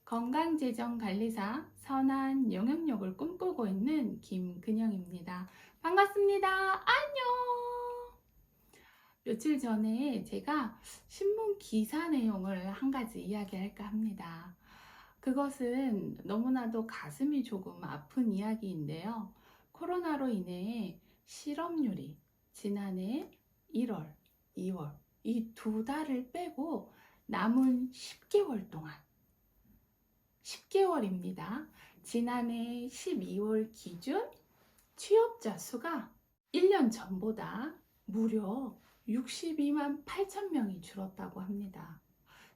건강재정관리사 선한 영향력을 꿈꾸고 있는 김근영입니다. 반갑습니다. 안녕! 며칠 전에 제가 신문 기사 내용을 한 가지 이야기할까 합니다. 그것은 너무나도 가슴이 조금 아픈 이야기인데요. 코로나로 인해 실업률이 지난해 1월, 2월 이 두 달을 빼고 남은 10개월 동안 10개월입니다. 지난해 12월 기준 취업자 수가 1년 전보다 무려 62만 8천 명이 줄었다고 합니다.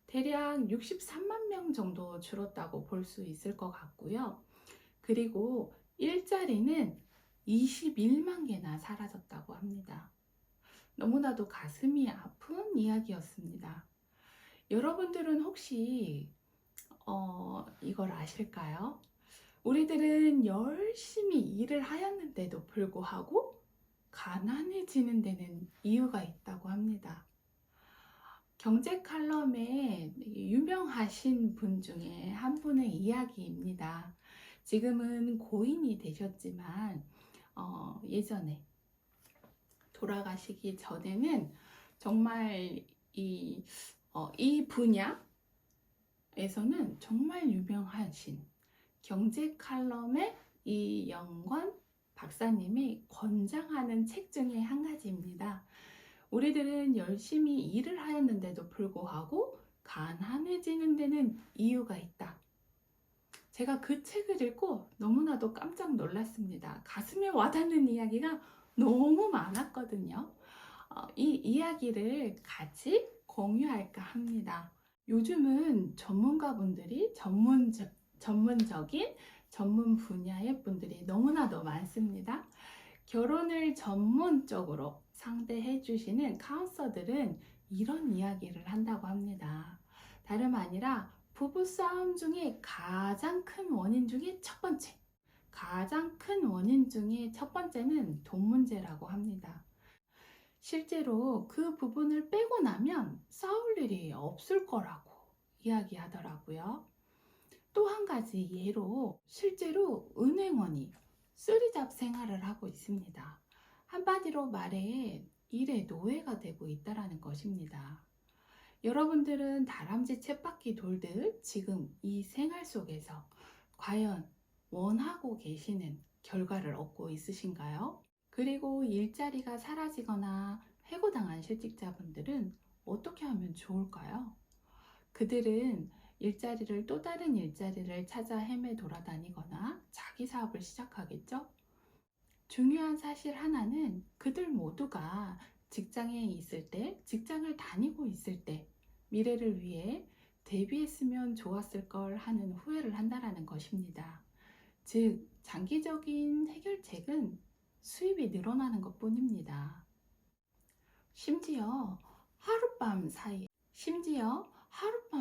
대략 63만 명 정도 줄었다고 볼 수 있을 것 같고요. 그리고 일자리는 21만 개나 사라졌다고 합니다. 너무나도 가슴이 아픈 이야기였습니다. 여러분들은 혹시 이걸 아실까요? 우리들은 열심히 일을 하였는데도 불구하고 가난해지는 데는 이유가 있다고 합니다. 경제 칼럼에 유명하신 분 중에 한 분의 이야기입니다. 지금은 고인이 되셨지만 예전에 돌아가시기 전에는 정말 이 분야에서는 정말 유명하신 경제 칼럼의 이영권 박사님이 권장하는 책 중에 한 가지입니다. 우리들은 열심히 일을 하였는데도 불구하고 가난해지는 데는 이유가 있다. 제가 그 책을 읽고 너무나도 깜짝 놀랐습니다. 가슴에 와닿는 이야기가 너무 많았거든요. 이 이야기를 같이 공유할까 합니다. 요즘은 전문가분들이 전문적인 전문 분야의 분들이 너무나도 많습니다. 결혼을 전문적으로 상대해 주시는 카운서들은 이런 이야기를 한다고 합니다. 다름 아니라 부부싸움 중에 가장 큰 원인 중에 첫 번째는 돈 문제라고 합니다. 실제로 그 부분을 빼고 나면 싸울 일이 없을 거라고 이야기하더라고요. 또 한 가지 예로 실제로 은행원이 쓰리잡 생활을 하고 있습니다. 한마디로 말해 일의 노예가 되고 있다는 것입니다. 여러분들은 다람쥐 쳇바퀴 돌듯 지금 이 생활 속에서 과연 원하고 계시는 결과를 얻고 있으신가요? 그리고 일자리가 사라지거나 해고당한 실직자분들은 어떻게 하면 좋을까요? 그들은 또 다른 일자리를 찾아 헤매 돌아다니거나 자기 사업을 시작하겠죠? 중요한 사실 하나는 그들 모두가 직장을 다니고 있을 때 미래를 위해 대비했으면 좋았을 걸 하는 후회를 한다는 것입니다. 즉, 장기적인 해결책은 수입이 늘어나는 것 뿐입니다. 심지어 하룻밤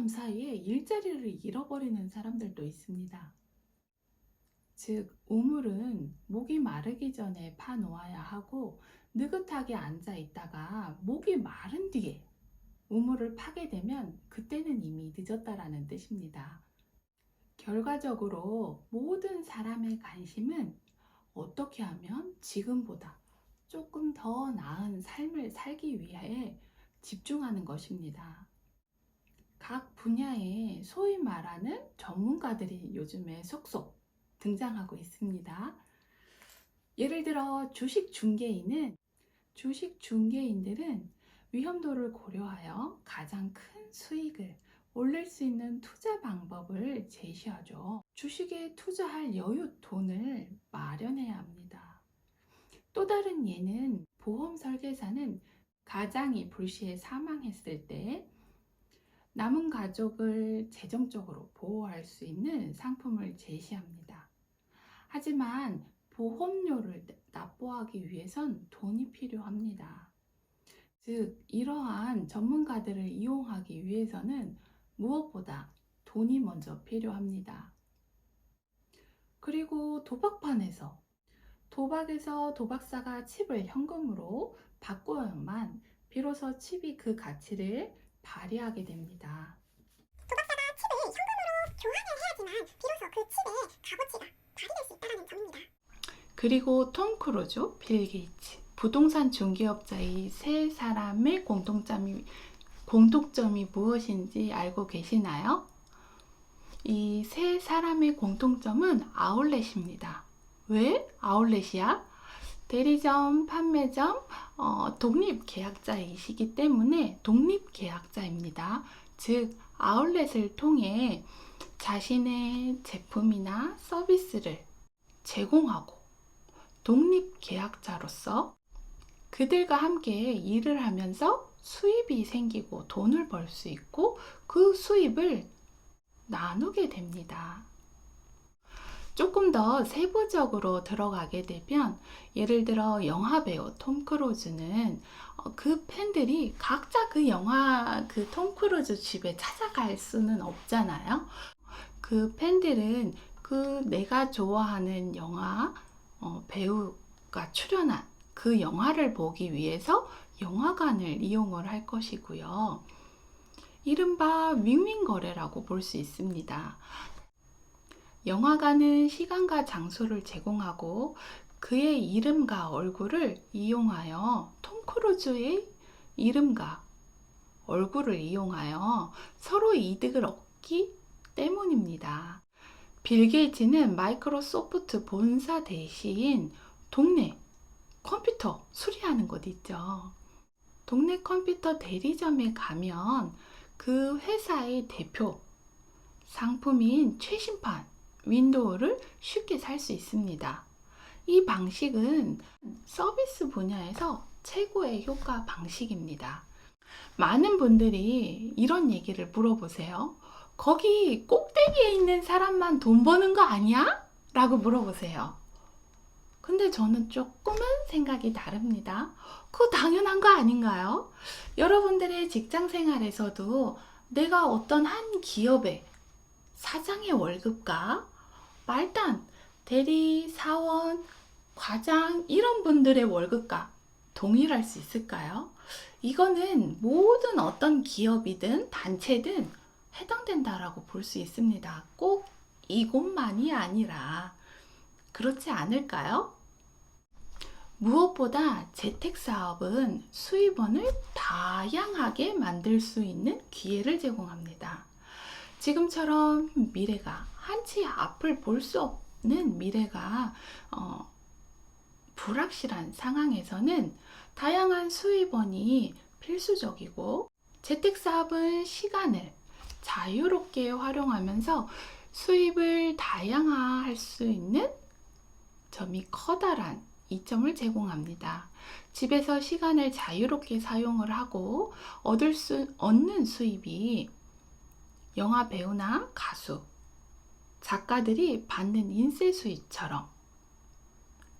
사이에 일자리를 잃어버리는 사람들도 있습니다. 즉, 우물은 목이 마르기 전에 파놓아야 하고 느긋하게 앉아 있다가 목이 마른 뒤에 우물을 파게 되면 그때는 이미 늦었다라는 뜻입니다. 결과적으로 모든 사람의 관심은 어떻게 하면 지금보다 조금 더 나은 삶을 살기 위해 집중하는 것입니다. 각 분야에 소위 말하는 전문가들이 요즘에 속속 등장하고 있습니다. 예를 들어 주식 중개인들은 위험도를 고려하여 가장 큰 수익을 올릴 수 있는 투자 방법을 제시하죠. 주식에 투자할 돈을 마련해야 합니다. 또 다른 예는 보험 설계사는 가장이 불시에 사망했을 때 남은 가족을 재정적으로 보호할 수 있는 상품을 제시합니다. 하지만 보험료를 납부하기 위해선 돈이 필요합니다. 즉, 이러한 전문가들을 이용하기 위해서는 무엇보다 돈이 먼저 필요합니다. 그리고 도박에서 도박사가 칩을 현금으로 바꿔야만 비로소 칩이 그 가치를 발휘하게 됩니다. 교환을 해야지만 비로소 그 칩의 값어치가 발휘될 수 있다는 점입니다. 그리고 톰 크루즈, 빌 게이츠, 부동산 중개업자의 세 사람의 공통점이 무엇인지 알고 계시나요? 이 세 사람의 공통점은 아울렛입니다. 왜 아울렛이야? 대리점, 판매점, 독립계약자이시기 때문에 독립계약자입니다. 즉, 아울렛을 통해 자신의 제품이나 서비스를 제공하고 독립계약자로서 그들과 함께 일을 하면서 수입이 생기고 돈을 벌 수 있고 그 수입을 나누게 됩니다. 조금 더 세부적으로 들어가게 되면 예를 들어 영화배우 톰 크루즈는 그 팬들이 각자 그 영화 그 톰 크루즈 집에 찾아갈 수는 없잖아요. 그 팬들은 그 내가 좋아하는 영화 배우가 출연한 그 영화를 보기 위해서 영화관을 이용을 할 것이고요. 이른바 윈윈 거래라고 볼 수 있습니다. 영화관은 시간과 장소를 제공하고 그의 이름과 얼굴을 이용하여 톰 크루즈의 이름과 얼굴을 이용하여 서로 이득을 얻기 때문입니다. 빌 게이츠는 마이크로소프트 본사 대신 동네 컴퓨터 수리하는 곳 있죠. 동네 컴퓨터 대리점에 가면 그 회사의 대표 상품인 최신판 윈도우를 쉽게 살 수 있습니다. 이 방식은 서비스 분야에서 최고의 효과 방식입니다. 많은 분들이 이런 얘기를 물어보세요. 거기 꼭대기에 있는 사람만 돈 버는 거 아니야? 라고 물어보세요. 근데 저는 조금은 생각이 다릅니다. 그거 당연한 거 아닌가요? 여러분들의 직장 생활에서도 내가 어떤 한 기업의 사장의 월급과 말단, 대리, 사원, 과장 이런 분들의 월급과 동일할 수 있을까요? 이거는 모든 어떤 기업이든 단체든 해당된다라고 볼 수 있습니다. 꼭 이곳만이 아니라 그렇지 않을까요? 무엇보다 재택사업은 수입원을 다양하게 만들 수 있는 기회를 제공합니다. 지금처럼 미래가 한치 앞을 볼 수 없는 미래가 불확실한 상황에서는 다양한 수입원이 필수적이고 재택사업은 시간을 자유롭게 활용하면서 수입을 다양화할 수 있는 점이 커다란 이점을 제공합니다. 집에서 시간을 자유롭게 사용을 하고 얻는 수입이 영화 배우나 가수, 작가들이 받는 인세 수입처럼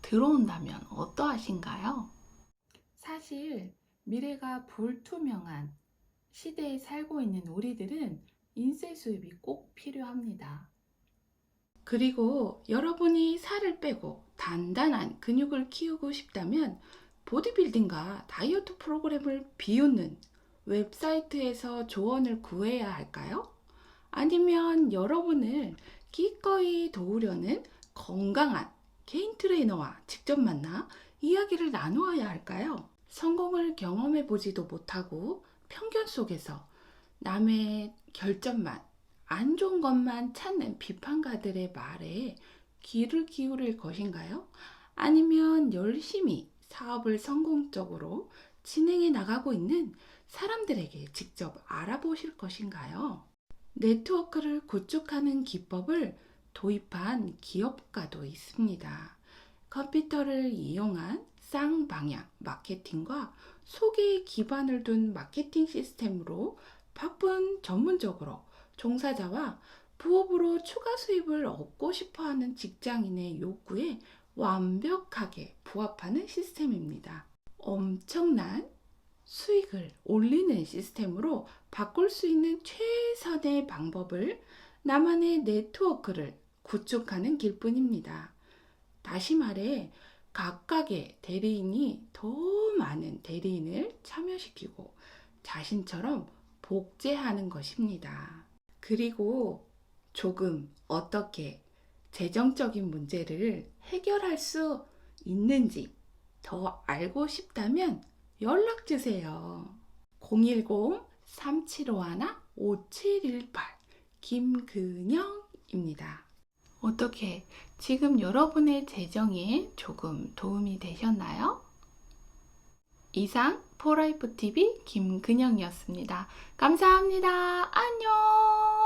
들어온다면 어떠하신가요? 사실 미래가 불투명한 시대에 살고 있는 우리들은 인세 수입이 꼭 필요합니다. 그리고 여러분이 살을 빼고 단단한 근육을 키우고 싶다면 보디빌딩과 다이어트 프로그램을 비웃는 웹사이트에서 조언을 구해야 할까요? 아니면 여러분을 기꺼이 도우려는 건강한 개인 트레이너와 직접 만나 이야기를 나누어야 할까요? 성공을 경험해 보지도 못하고 편견 속에서 남의 결점만, 안 좋은 것만 찾는 비판가들의 말에 귀를 기울일 것인가요? 아니면 열심히 사업을 성공적으로 진행해 나가고 있는 사람들에게 직접 알아보실 것인가요? 네트워크를 구축하는 기법을 도입한 기업가도 있습니다. 컴퓨터를 이용한 쌍방향 마케팅과 소개에 기반을 둔 마케팅 시스템으로 바쁜 전문적으로 종사자와 부업으로 추가 수입을 얻고 싶어하는 직장인의 요구에 완벽하게 부합하는 시스템입니다. 엄청난 수익을 올리는 시스템으로 바꿀 수 있는 최선의 방법을 나만의 네트워크를 구축하는 길뿐입니다. 다시 말해 각각의 대리인이 더 많은 대리인을 참여시키고 자신처럼 복제하는 것입니다. 그리고 조금 어떻게 재정적인 문제를 해결할 수 있는지 더 알고 싶다면 연락 주세요. 010-3751-5718 김근영입니다. 어떻게 지금 여러분의 재정에 조금 도움이 되셨나요? 이상 포라이프 TV 김근영이었습니다. 감사합니다. 안녕.